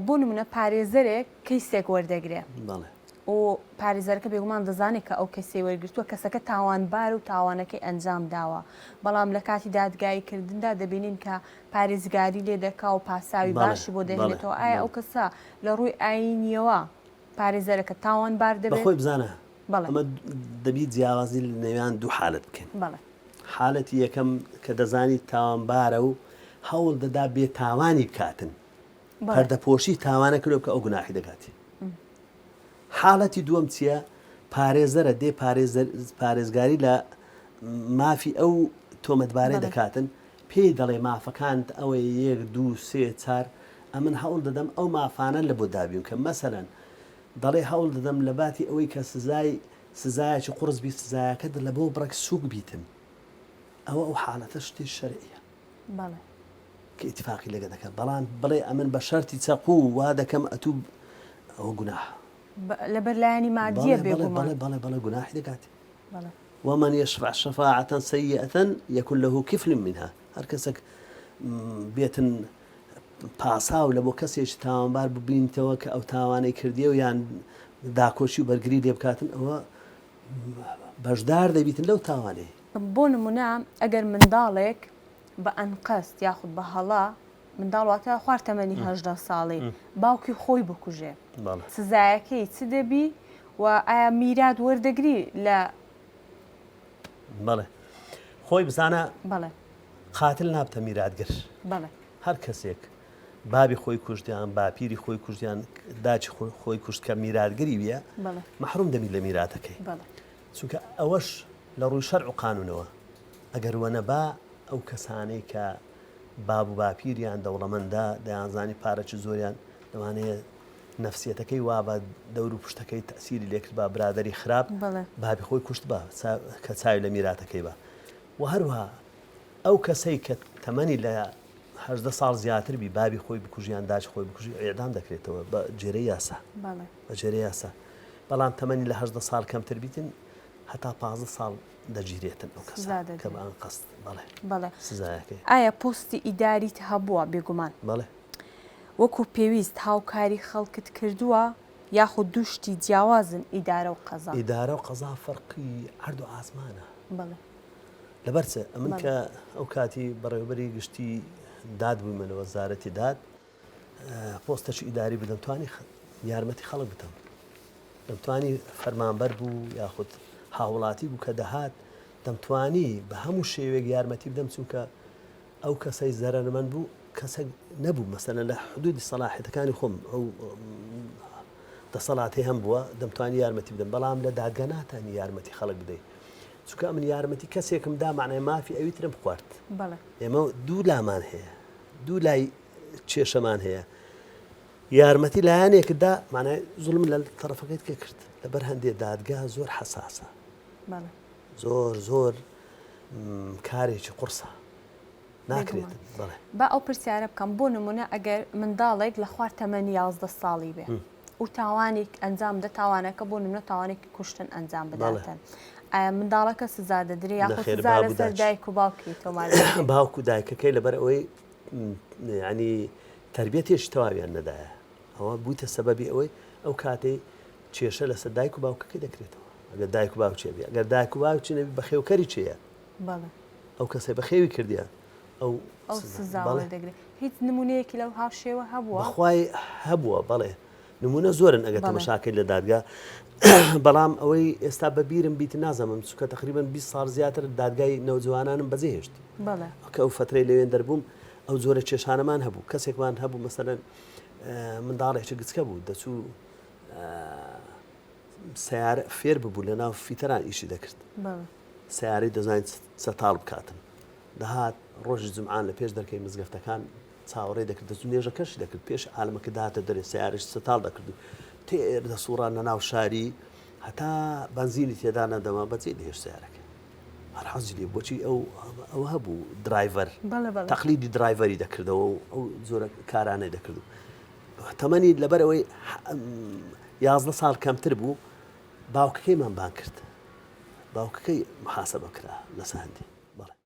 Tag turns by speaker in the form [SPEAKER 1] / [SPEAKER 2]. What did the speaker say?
[SPEAKER 1] بۆ نمونە پارێزەرێک کەیسێک وەردەگرێ
[SPEAKER 2] بەڵێ
[SPEAKER 1] و پارێزەرەکە بێگومان دەزانێت کە ئەو کەسێ وەرگرتووە کەسەکە تاوانبار و تاوانەکەی ئەنجام داوە بەڵام لە کاتی دادگاییکردندا دەبینین کە پارێزگاری لێ دەکا و پاساوی باشی بۆ دەهێنێتەوە ئایا ئەو کەسە لە ڕووی ئاینیەوە پارێزەرەکە تاوانبار دەبێت
[SPEAKER 2] بەخۆی بزانە ئەمە دەبی جیاوازی لە نێوان دوو حالت بکەین حالەتی یەکەم کە دەزانی تاوانبارە و هەوڵ دەدا بێ تاوانی بکاتن پەردەپۆشی تاوانە کردو کە ئەو گوناحی دەکاتی حالەتی دووەم چییە پارێزەرە دێ پارێزگاری لە مافی ئەو تۆمەتبارەی دەکاتن پێی دەڵێ مافەکانت ئەوەی 1 2 3 4 ئەمن هەوڵ دەدەم ئەو مافانە لە بۆ دابیون کە مەسەرەن دەڵێ هەوڵ دەدەم لە باتی ئەوەی کە سزایەکی قورس بی سزایەکە لە بۆ بڕێک سووک بیتم ئەوە ئەو حالەتە شتی شەرعیە کە ئیتفاقی لەگە دەکات بەڵام بڵێ ئەمن بە شەرتی چەقوو وا دەکەم ئەتوو ئەوە گوناح
[SPEAKER 1] لەبەر لایەنی مادیە
[SPEAKER 2] بەڵێ گوناحی دەکات ومن يشفع شفاعة سيئة يكون له كفل منها هەر کەسێک بێتن پاساو لە بۆ کەسێکی تاوانبار ببینیتەوە کە ئەو تاوانەی کردیە و یان داکۆشی و بەرگری لێ بکاتن ئەوە بەشدار دەبیتن لەو تاوانەی
[SPEAKER 1] بۆ نمونە ئەگەر منداڵێک بە ئەنقەست یاخود بە هەڵا منداڵواتە خوارد تەمەنی 18 ساڵی باوکی خۆی بکوژێ سزایەکەی چ دەبی و ئایا میرات وەردەگری لە
[SPEAKER 2] بەڵێ خۆی بزانە
[SPEAKER 1] بەڵێ
[SPEAKER 2] قاتل نابتە میراتگر هەر کەسێک بابی خۆی کوژدیان باپیری خۆی کوژدیان داچی خۆی کوشت کە میراتگری ویە مەحروم دەبی لە میراتەکەی چونکە ئەوەش لە ڕووی شەرع و قانونەوە ئەگەر وەنەبا ئەو کەسانەی کە باب و باپیریان دەوڵەمەندا دەیانزانی پارەی زۆریان لەوانەیە نەفسیەتەکەی وا بە دەور و پشتەکەی تەسیری لێکرد با برادری خراپ بابی خۆی کوشت بە کە چاوی لە میراتەکەی بە و هەروها ئەو کەسەی کە تەمەنی لە 18 ساڵ زیاتر بی بابی خۆی بکوژیان داچ خۆی بکوژی ئێعدام دەکرێتەوە بە جێرەی یاسا بە جێرەی یاسا بەڵام تەمەنی لە 18 ساڵ کەمتر بیتن هەتا 15 ساڵ دەگیرێتن ئەو کەس کە بە ئەن قەست بەڵێ سزایەکەی
[SPEAKER 1] ئایا پۆستی ئیداریت هەبووە بێگومان
[SPEAKER 2] بەڵێ
[SPEAKER 1] وەکو پێویست هاوکاری خەڵکت کردووە یاخود دووشتی جیاوازن ئیدارە و قەزا
[SPEAKER 2] ئیدارە و قەزا فەرقی هەردوو ئاسمانە لەبەرچە ئەمن کە ئەو کاتی بەڕێوەبەری گشتی داد بوومە لە وەزارەتی داد پۆستەشی ئیداری بدەمتوانی یارمەتی خەڵک بتەم دەمتوانی فەرمانبەر بوو یاخود هاوڵاتی بوو کە دەهات دەمتوانی بە هەموو شێوێک یارمەتی بدەم چونکە ئەو کەسەی زەرەرمەند بوو کەسە نەبوو مەسەلەن لە حدودی سەلاحیەتەکانی خۆم ئەو دەسەڵاتی هەم بووە دەمتوانی یارمەتی بدەم بەڵام لە دادگا ناتانی یارمەتی خەڵک بدەیت چونکە من یارمەتی کەسێکم دا معنای مافی ئەوی ترم خوارد ئێمە دوو لامان هەیە دوو لای کێشەمان هەیە یارمەتی لایەنێکدا معنای زوڵم لە تەرەفەکەیت کە کرد لەبەر هەندێک دادگا زۆر حەساسە زۆر کارێکی قورسە ناکرێت
[SPEAKER 1] با ئەو پرسیارە بکەم بۆ نمونە ئەگەر منداڵێک لە خوارد تەمەنی 11 ساڵی بێ و تاوانێک ئەنجام دە تاوانەکە بۆ نمونە تاوانێکی کوشتن ئەنجام بداتن ئایا منداڵەکە سزا دەدرێت یاخود سزا لەسەر دایک و باوکی تۆمار
[SPEAKER 2] باوکو دایکەکەی لەبەر ئەوەی ینی تربیەتێکی تەواویان نەدایە ئەوە بوویتە سەبەبی ئەوەی ئەو کاتەی کێشە لەسەر دایک و باوکەکەی دەکرێتەوە ئەگەر دایک و باوچێ بێ ئەگەر دایک و باوچی نەبی بەخێوکەری چێە ئەو کەسەی بەخێوی کردیە ئەو
[SPEAKER 1] سزا دەگرێت هیچ نمونەیەکی لەو هاوشێوە هەبووە
[SPEAKER 2] بەخوای هەبووە بەڵێ نمونە زۆرن ئەگەر تەماشاکەی لە دادگا بەڵام ئەوەی ئێستا بەبیرم بیت نازەمم چونکە تقریبا 20 ساڵ زیاتر دادگای نەوجوانانم بەجێهێشتی کە ئەو فترەی لەوێن دەربووم ئەو زۆرە کێشانەمان هەبوو کەسێکمان هەبوو مەسەلەن منداڵێکی گچکە بوو دەچوو سیارە فێر ببوو لە ناو فیتەران ئیشی دەکرد سیارەی دەزانین سەتاڵ بکاتن دەهات ڕۆژی جمعان لە پێش دەرکەی مزگەفتەکان چاوەڕێ دەکرد دەچوو نێژەکەشی دەکرد پێش عالمەکە داهاتە دەرێ سیارەش سەتاڵ دەکرد و تێر دەسوڕان لە ناو شاری هەتا بەنزینی تێدا نەدەما بەجێ دەهێشت سیارەکە هەرحەزی لێ بۆچی ئەو هەبوو درایڤەر تەقلیدی درایڤەری دەکردەوە و ئەو زۆرە کارانەی دەکرد و تەمەنی لەبەر ئەوەی 11 ساڵ کەمتر بوو باوکەکەیمان بان کرد باوکەکەی محاسەبە کرا لە سەهەندی